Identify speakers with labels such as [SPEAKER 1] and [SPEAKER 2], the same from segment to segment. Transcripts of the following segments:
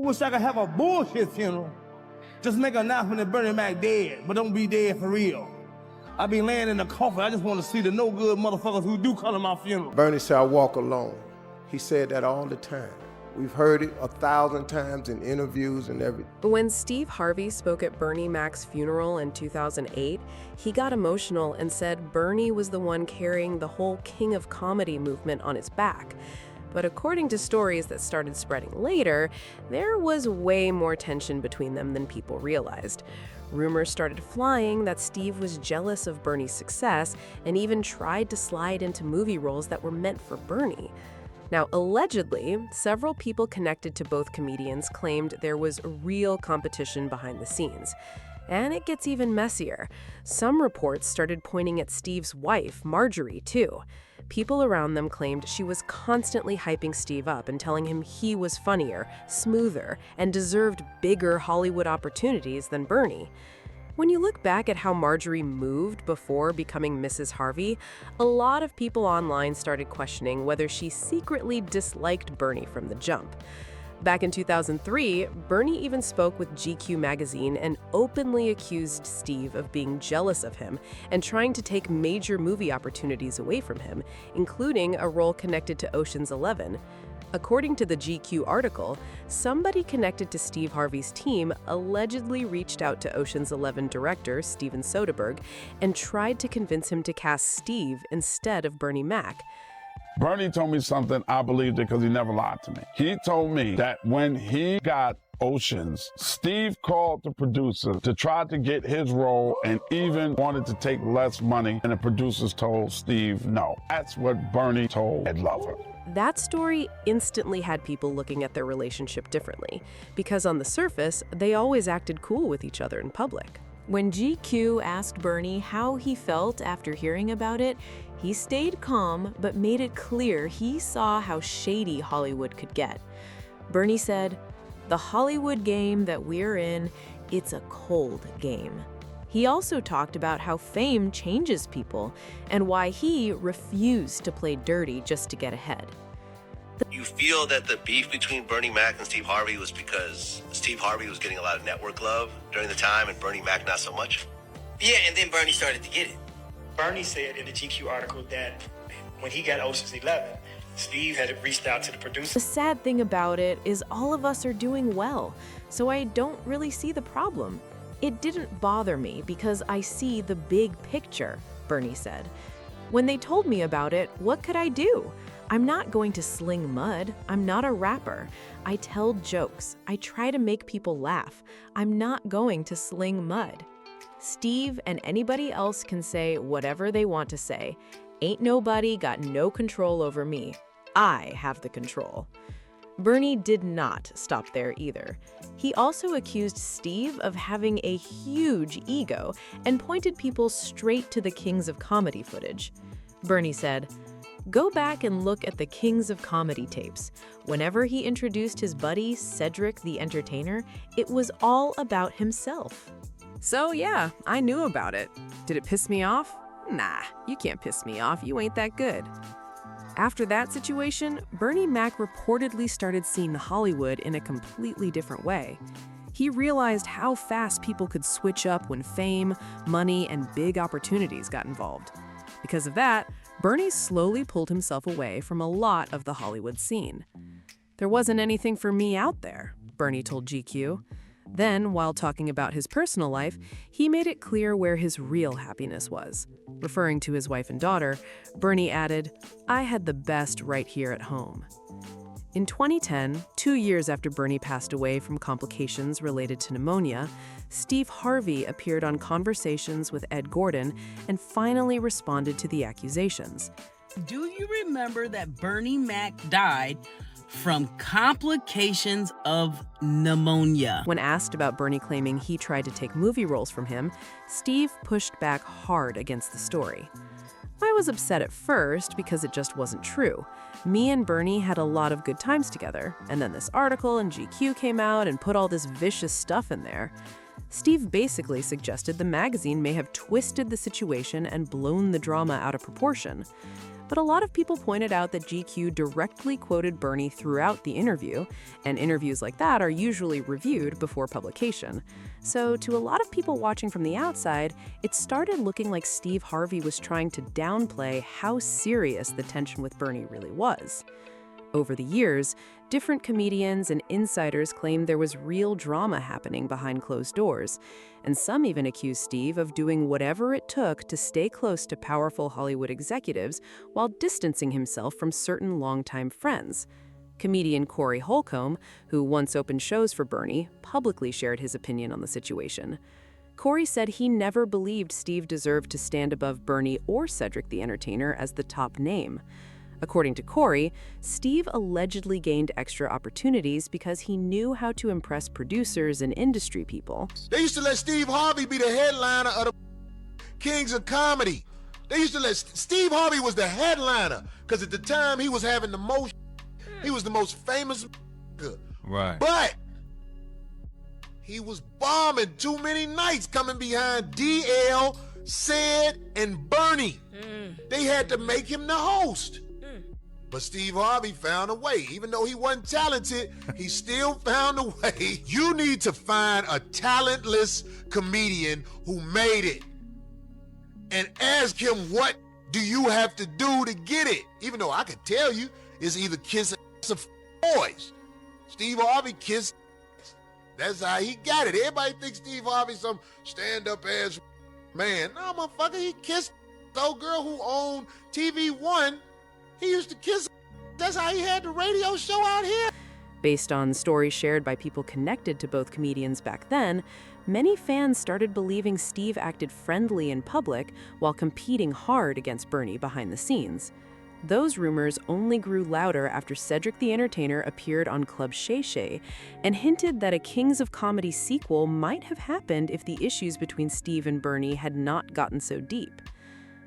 [SPEAKER 1] Wish I could have a bullshit funeral. Just make an announcement that Bernie Mac dead, but don't be dead for real. I be laying in the coffin. I just want to see the no good motherfuckers who do come to my funeral.
[SPEAKER 2] Bernie said, I walk alone. He said that all the time. We've heard it 1,000 times in interviews and everything.
[SPEAKER 3] But when Steve Harvey spoke at Bernie Mac's funeral in 2008, he got emotional and said Bernie was the one carrying the whole King of Comedy movement on his back. But according to stories that started spreading later, there was way more tension between them than people realized. Rumors started flying that Steve was jealous of Bernie's success and even tried to slide into movie roles that were meant for Bernie. Now, allegedly, several people connected to both comedians claimed there was real competition behind the scenes. And it gets even messier. Some reports started pointing at Steve's wife, Marjorie, too. People around them claimed she was constantly hyping Steve up and telling him he was funnier, smoother, and deserved bigger Hollywood opportunities than Bernie. When you look back at how Marjorie moved before becoming Mrs. Harvey, a lot of people online started questioning whether she secretly disliked Bernie from the jump. Back in 2003, Bernie even spoke with GQ magazine and openly accused Steve of being jealous of him and trying to take major movie opportunities away from him, including a role connected to Ocean's 11. According to the GQ article, somebody connected to Steve Harvey's team allegedly reached out to Ocean's 11 director Steven Soderbergh and tried to convince him to cast Steve instead of Bernie Mac.
[SPEAKER 4] Bernie told me something, I believed it because he never lied to me. He told me that when he got Oceans, Steve called the producer to try to get his role and even wanted to take less money, and the producers told Steve no. That's what Bernie told Ed Lover.
[SPEAKER 3] That story instantly had people looking at their relationship differently, because on the surface, they always acted cool with each other in public.
[SPEAKER 5] When GQ asked Bernie how he felt after hearing about it, he stayed calm but made it clear he saw how shady Hollywood could get. Bernie said, "The Hollywood game that we're in, it's a cold game." He also talked about how fame changes people and why he refused to play dirty just to get ahead.
[SPEAKER 6] You feel that the beef between Bernie Mac and Steve Harvey was because Steve Harvey was getting a lot of network love during the time and Bernie Mac not so much?
[SPEAKER 7] Yeah, and then Bernie started to get it. Bernie said in the GQ article that when he got Ocean's 11, Steve had reached out to the producer.
[SPEAKER 5] The sad thing about it is all of us are doing well, so I don't really see the problem. It didn't bother me because I see the big picture, Bernie said. When they told me about it, what could I do? I'm not going to sling mud. I'm not a rapper. I tell jokes. I try to make people laugh. I'm not going to sling mud. Steve and anybody else can say whatever they want to say. Ain't nobody got no control over me. I have the control. Bernie did not stop there either. He also accused Steve of having a huge ego and pointed people straight to the Kings of Comedy footage. Bernie said, "Go back and look at the Kings of Comedy tapes. Whenever he introduced his buddy, Cedric the Entertainer, it was all about himself."
[SPEAKER 3] So yeah, I knew about it. Did it piss me off? Nah, you can't piss me off. You ain't that good. After that situation, Bernie Mac reportedly started seeing Hollywood in a completely different way. He realized how fast people could switch up when fame, money, and big opportunities got involved. Because of that, Bernie slowly pulled himself away from a lot of the Hollywood scene. "There wasn't anything for me out there," Bernie told GQ. Then, while talking about his personal life, he made it clear where his real happiness was. Referring to his wife and daughter, Bernie added, "I had the best right here at home." In 2010, 2 years after Bernie passed away from complications related to pneumonia, Steve Harvey appeared on Conversations with Ed Gordon and finally responded to the accusations.
[SPEAKER 8] Do you remember that Bernie Mac died from complications of pneumonia?
[SPEAKER 3] When asked about Bernie claiming he tried to take movie roles from him, Steve pushed back hard against the story. "I was upset at first because it just wasn't true. Me and Bernie had a lot of good times together, and then this article in GQ came out and put all this vicious stuff in there." Steve basically suggested the magazine may have twisted the situation and blown the drama out of proportion. But a lot of people pointed out that GQ directly quoted Bernie throughout the interview, and interviews like that are usually reviewed before publication. So to a lot of people watching from the outside, it started looking like Steve Harvey was trying to downplay how serious the tension with Bernie really was. Over the years, different comedians and insiders claimed there was real drama happening behind closed doors, and some even accused Steve of doing whatever it took to stay close to powerful Hollywood executives while distancing himself from certain longtime friends. Comedian Corey Holcomb, who once opened shows for Bernie, publicly shared his opinion on the situation. Corey said he never believed Steve deserved to stand above Bernie or Cedric the Entertainer as the top name. According to Corey, Steve allegedly gained extra opportunities because he knew how to impress producers and industry people.
[SPEAKER 9] They used to let Steve Harvey be the headliner of the Kings of Comedy. They used to let Steve Harvey was the headliner because at the time he was having the most. He was the most famous.
[SPEAKER 10] Right.
[SPEAKER 9] But he was bombing too many nights coming behind DL, Sid, and Bernie. They had to make him the host. But Steve Harvey found a way. Even though he wasn't talented, he still found a way. You need to find a talentless comedian who made it and ask him, what do you have to do to get it? Even though I could tell you, it's either kiss or boys. Steve Harvey kissed. That's how he got it. Everybody thinks Steve Harvey some stand-up ass man. No, motherfucker, he kissed the old girl who owned TV One. He used to kiss. That's how he had the radio show out here.
[SPEAKER 3] Based on stories shared by people connected to both comedians back then, many fans started believing Steve acted friendly in public while competing hard against Bernie behind the scenes. Those rumors only grew louder after Cedric the Entertainer appeared on Club Shay Shay and hinted that a Kings of Comedy sequel might have happened if the issues between Steve and Bernie had not gotten so deep.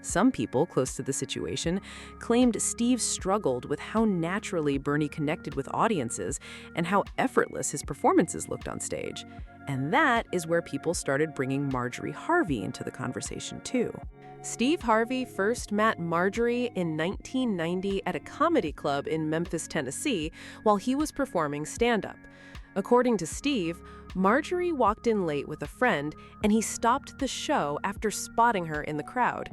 [SPEAKER 3] Some people close to the situation claimed Steve struggled with how naturally Bernie connected with audiences and how effortless his performances looked on stage. And that is where people started bringing Marjorie Harvey into the conversation too. Steve Harvey first met Marjorie in 1990 at a comedy club in Memphis, Tennessee, while he was performing stand-up. According to Steve, Marjorie walked in late with a friend, and he stopped the show after spotting her in the crowd.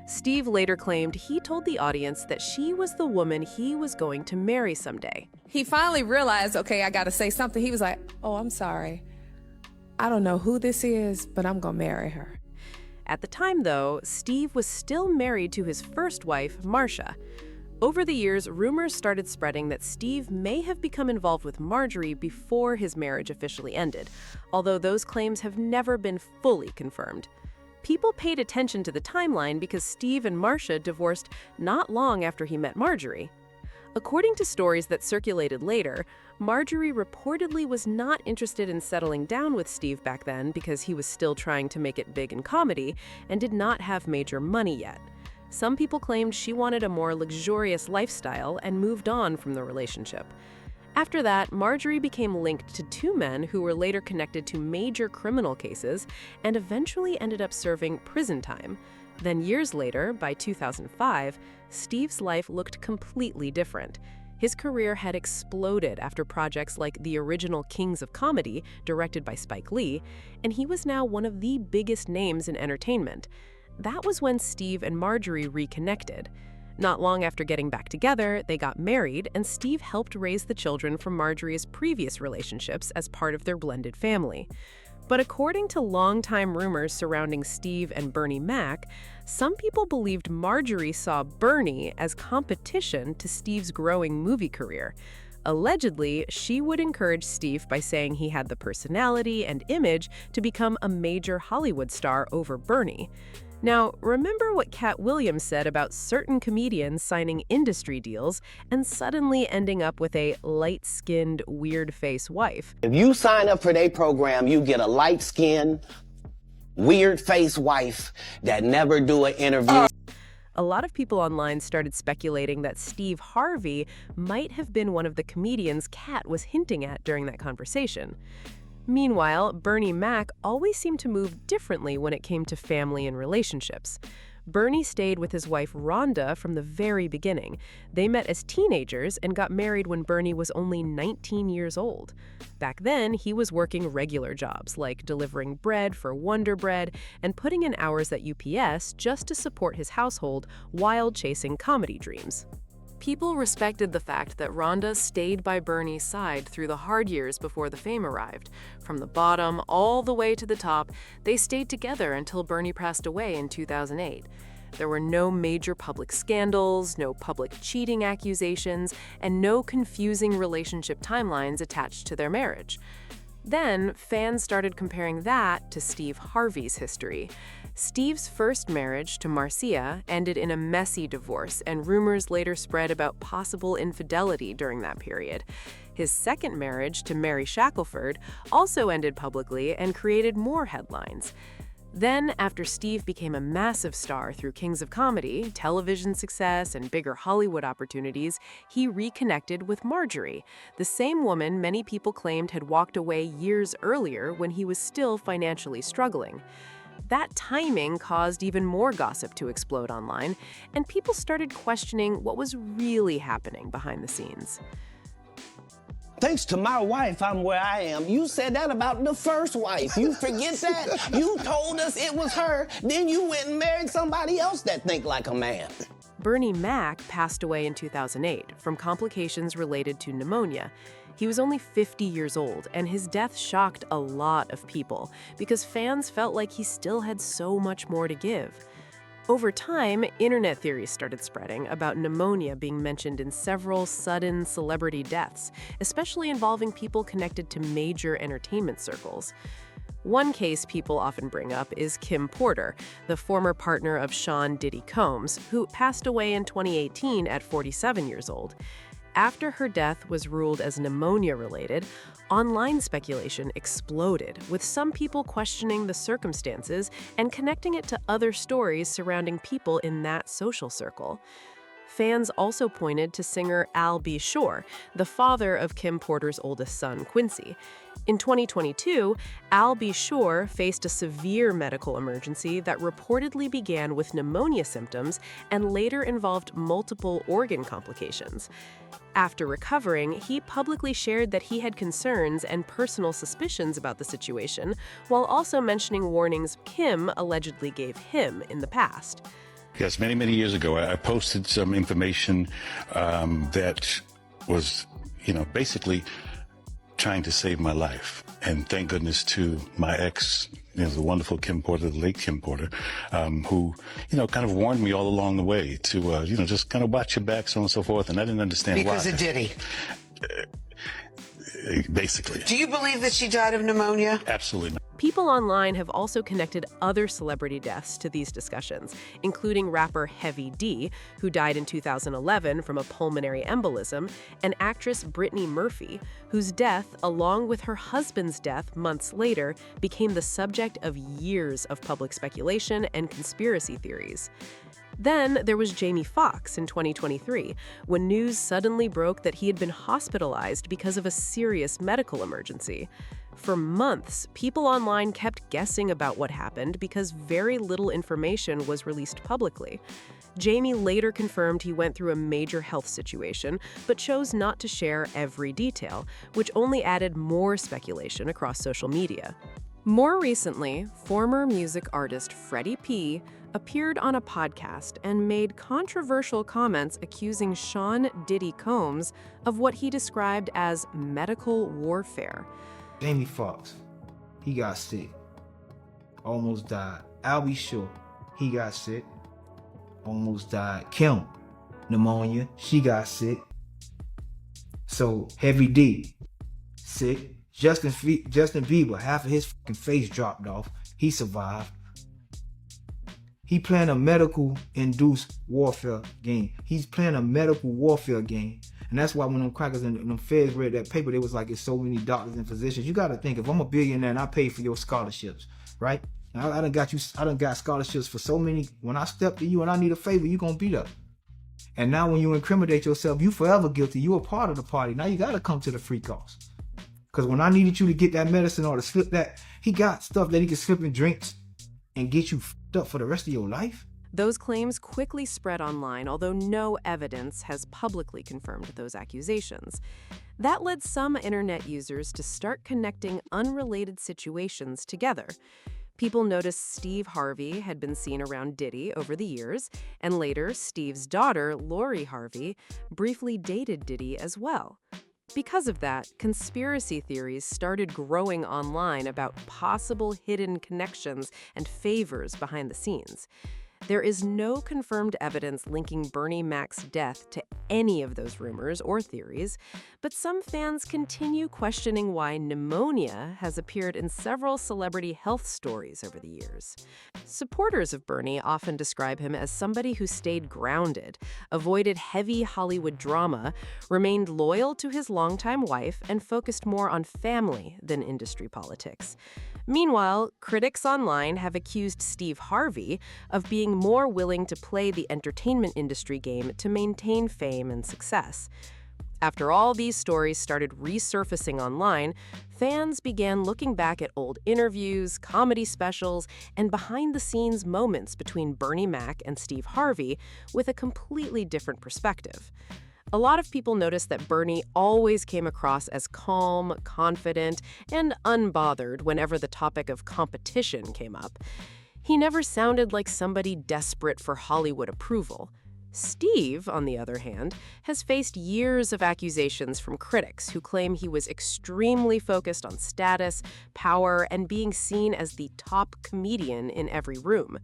[SPEAKER 3] Steve later claimed he told the audience that she was the woman he was going to marry someday.
[SPEAKER 11] He finally realized, okay, I gotta say something. He was like, oh, I'm sorry. I don't know who this is, but I'm gonna marry her.
[SPEAKER 3] At the time, though, Steve was still married to his first wife, Marcia. Over the years, rumors started spreading that Steve may have become involved with Marjorie before his marriage officially ended, although those claims have never been fully confirmed. People paid attention to the timeline because Steve and Marcia divorced not long after he met Marjorie. According to stories that circulated later, Marjorie reportedly was not interested in settling down with Steve back then because he was still trying to make it big in comedy and did not have major money yet. Some people claimed she wanted a more luxurious lifestyle and moved on from the relationship. After that, Marjorie became linked to two men who were later connected to major criminal cases and eventually ended up serving prison time. Then years later, by 2005, Steve's life looked completely different. His career had exploded after projects like the original Kings of Comedy, directed by Spike Lee, and he was now one of the biggest names in entertainment. That was when Steve and Marjorie reconnected. Not long after getting back together, they got married, and Steve helped raise the children from Marjorie's previous relationships as part of their blended family. But according to longtime rumors surrounding Steve and Bernie Mac, some people believed Marjorie saw Bernie as competition to Steve's growing movie career. Allegedly, she would encourage Steve by saying he had the personality and image to become a major Hollywood star over Bernie. Now, remember what Cat Williams said about certain comedians signing industry deals and suddenly ending up with a light-skinned, weird-face wife?
[SPEAKER 12] If you sign up for their program, you get a light-skinned, weird-face wife that never do an interview.
[SPEAKER 3] A lot of people online started speculating that Steve Harvey might have been one of the comedians Cat was hinting at during that conversation. Meanwhile, Bernie Mac always seemed to move differently when it came to family and relationships. Bernie stayed with his wife Rhonda from the very beginning. They met as teenagers and got married when Bernie was only 19 years old. Back then, he was working regular jobs like delivering bread for Wonder Bread and putting in hours at UPS just to support his household while chasing comedy dreams. People respected the fact that Rhonda stayed by Bernie's side through the hard years before the fame arrived. From the bottom all the way to the top, they stayed together until Bernie passed away in 2008. There were no major public scandals, no public cheating accusations, and no confusing relationship timelines attached to their marriage. Then, fans started comparing that to Steve Harvey's history. Steve's first marriage to Marcia ended in a messy divorce, and rumors later spread about possible infidelity during that period. His second marriage to Mary Shackelford also ended publicly and created more headlines. Then, after Steve became a massive star through Kings of Comedy, television success, and bigger Hollywood opportunities, he reconnected with Marjorie, the same woman many people claimed had walked away years earlier when he was still financially struggling. That timing caused even more gossip to explode online, and people started questioning what was really happening behind the scenes.
[SPEAKER 12] Thanks to my wife, I'm where I am. You said that about the first wife. You forget that? You told us it was her, then you went and married somebody else that think like a man.
[SPEAKER 3] Bernie Mac passed away in 2008 from complications related to pneumonia. He was only 50 years old, and his death shocked a lot of people because fans felt like he still had so much more to give. Over time, internet theories started spreading about pneumonia being mentioned in several sudden celebrity deaths, especially involving people connected to major entertainment circles. One case people often bring up is Kim Porter, the former partner of Sean Diddy Combs, who passed away in 2018 at 47 years old. After her death was ruled as pneumonia-related, online speculation exploded, with some people questioning the circumstances and connecting it to other stories surrounding people in that social circle. Fans also pointed to singer Al B. Sure, the father of Kim Porter's oldest son, Quincy. In 2022, Al B. Sure faced a severe medical emergency that reportedly began with pneumonia symptoms and later involved multiple organ complications. After recovering, he publicly shared that he had concerns and personal suspicions about the situation, while also mentioning warnings Kim allegedly gave him in the past.
[SPEAKER 10] Yes, many, many years ago, I posted some information that was, basically trying to save my life. And thank goodness to my ex, the wonderful Kim Porter, the late Kim Porter, who, kind of warned me all along the way to, just kind of watch your back, so on and so forth. And I didn't understand why.
[SPEAKER 13] Because of Diddy.
[SPEAKER 10] Basically.
[SPEAKER 13] Do you believe that she died of pneumonia?
[SPEAKER 10] Absolutely not.
[SPEAKER 3] People online have also connected other celebrity deaths to these discussions, including rapper Heavy D, who died in 2011 from a pulmonary embolism, and actress Brittany Murphy, whose death, along with her husband's death months later, became the subject of years of public speculation and conspiracy theories. Then there was Jamie Foxx in 2023, when news suddenly broke that he had been hospitalized because of a serious medical emergency. For months, people online kept guessing about what happened because very little information was released publicly. Jamie later confirmed he went through a major health situation, but chose not to share every detail, which only added more speculation across social media. More recently, former music artist Freddie P. appeared on a podcast and made controversial comments accusing Sean Diddy Combs of what he described as medical warfare.
[SPEAKER 14] Jamie Foxx, he got sick, almost died. Al B. Sure, he got sick, almost died. Kim, pneumonia, she got sick. So Heavy D, sick. Justin Bieber, half of his fucking face dropped off. He survived. He playing a medical-induced warfare game. He's playing a medical warfare game. And that's why when them crackers and them feds read that paper, they was like, it's so many doctors and physicians. You got to think, if I'm a billionaire and I pay for your scholarships, right? I done got scholarships for so many. When I step to you and I need a favor, you going to be there. And now when you incriminate yourself, you forever guilty. You a part of the party. Now you got to come to the free calls. Because when I needed you to get that medicine or to slip that, he got stuff that he can slip in drinks and get you f***ed up for the rest of your life.
[SPEAKER 3] Those claims quickly spread online, although no evidence has publicly confirmed those accusations. That led some internet users to start connecting unrelated situations together. People noticed Steve Harvey had been seen around Diddy over the years, and later Steve's daughter, Lori Harvey, briefly dated Diddy as well. Because of that, conspiracy theories started growing online about possible hidden connections and favors behind the scenes. There is no confirmed evidence linking Bernie Mac's death to any of those rumors or theories, but some fans continue questioning why pneumonia has appeared in several celebrity health stories over the years. Supporters of Bernie often describe him as somebody who stayed grounded, avoided heavy Hollywood drama, remained loyal to his longtime wife, and focused more on family than industry politics. Meanwhile, critics online have accused Steve Harvey of being more willing to play the entertainment industry game to maintain fame and success. After all these stories started resurfacing online, fans began looking back at old interviews, comedy specials, and behind-the-scenes moments between Bernie Mac and Steve Harvey with a completely different perspective. A lot of people noticed that Bernie always came across as calm, confident, and unbothered whenever the topic of competition came up. He never sounded like somebody desperate for Hollywood approval. Steve, on the other hand, has faced years of accusations from critics who claim he was extremely focused on status, power, and being seen as the top comedian in every room.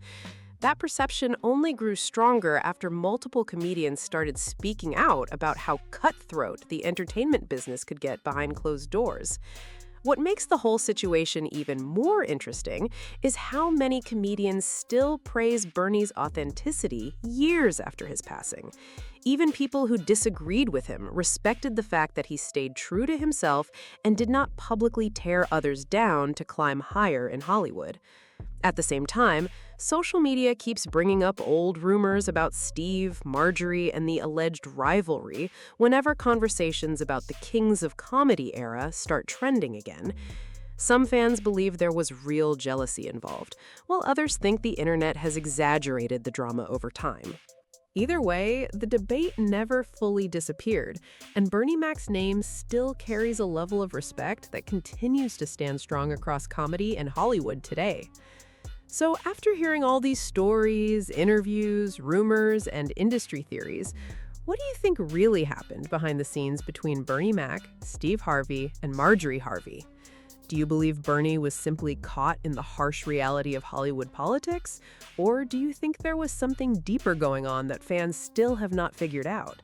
[SPEAKER 3] That perception only grew stronger after multiple comedians started speaking out about how cutthroat the entertainment business could get behind closed doors. What makes the whole situation even more interesting is how many comedians still praise Bernie's authenticity years after his passing. Even people who disagreed with him respected the fact that he stayed true to himself and did not publicly tear others down to climb higher in Hollywood. At the same time, social media keeps bringing up old rumors about Steve, Marjorie, and the alleged rivalry whenever conversations about the Kings of Comedy era start trending again. Some fans believe there was real jealousy involved, while others think the internet has exaggerated the drama over time. Either way, the debate never fully disappeared, and Bernie Mac's name still carries a level of respect that continues to stand strong across comedy and Hollywood today. So after hearing all these stories, interviews, rumors, and industry theories, what do you think really happened behind the scenes between Bernie Mac, Steve Harvey, and Marjorie Harvey? Do you believe Bernie was simply caught in the harsh reality of Hollywood politics? Or do you think there was something deeper going on that fans still have not figured out?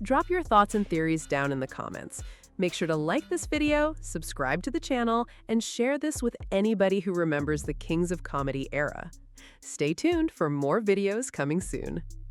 [SPEAKER 3] Drop your thoughts and theories down in the comments. Make sure to like this video, subscribe to the channel, and share this with anybody who remembers the Kings of Comedy era. Stay tuned for more videos coming soon.